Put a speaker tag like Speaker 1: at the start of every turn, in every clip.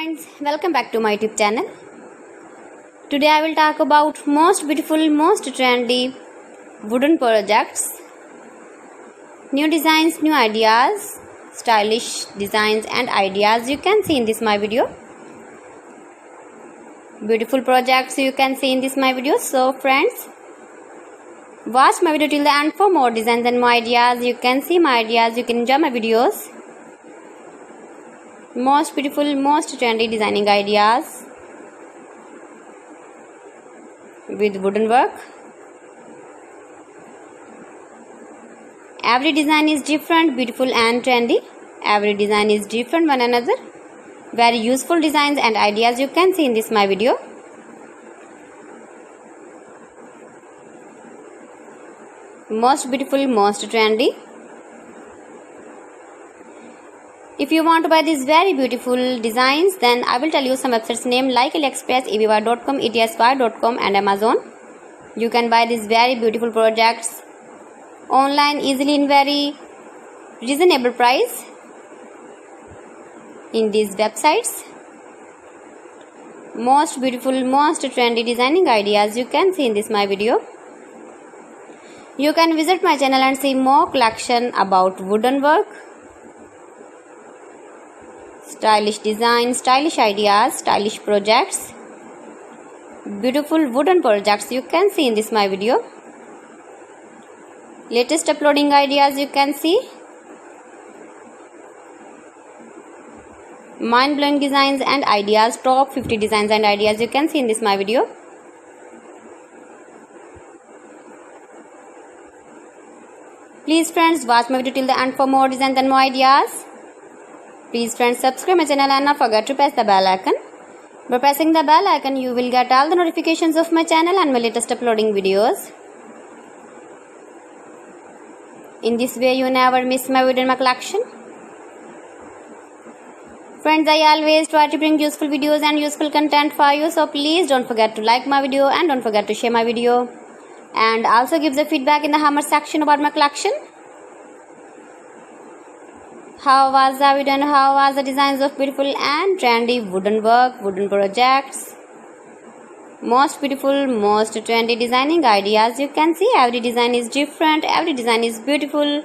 Speaker 1: friends, welcome back to my YouTube channel. Today I will talk about most beautiful, most trendy wooden projects, new designs, new ideas, stylish designs and ideas you can see in this my video. Beautiful projects you can see in this my video. So friends, watch my video till the end for more designs and more ideas. You can see my ideas, you can enjoy my videos. Most beautiful, most trendy designing ideas with wooden work. Every design is different, beautiful and trendy. Every design is different one another. Very useful designs and ideas you can see in this my video. Most beautiful, most trendy. If you want to buy these very beautiful designs, then I will tell you some websites name like AliExpress, eBay.com, etsy.com and Amazon. You can buy these very beautiful projects online easily in very reasonable price in these websites. Most beautiful, most trendy designing ideas you can see in this my video. You can visit my channel and see more collection about wooden work, stylish design, stylish ideas, stylish projects, beautiful wooden projects you can see in this my video. Latest uploading ideas you can see. Mind-blowing designs and ideas, top 50 designs and ideas you can see in this my video. Please friends, watch my video till the end for more designs and more ideas. Please friends, subscribe my channel and not forget to press the bell icon. By pressing the bell icon, you will get all the notifications of my channel and my latest uploading videos. In this way, you never miss my video in my collection. Friends, I always try to bring useful videos and useful content for you. So please don't forget to like my video and don't forget to share my video. And also give the feedback in the comment section about my collection. How was the video and how was the designs of beautiful and trendy wooden work, wooden projects. Most beautiful, most trendy designing ideas you can see. Every design is different, every design is beautiful.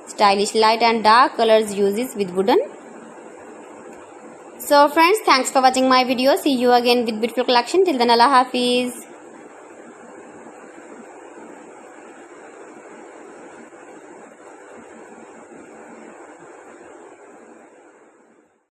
Speaker 1: Stylish light and dark colors uses with wooden. So friends, thanks for watching my video. See you again with beautiful collection. Till then, Allah Hafiz.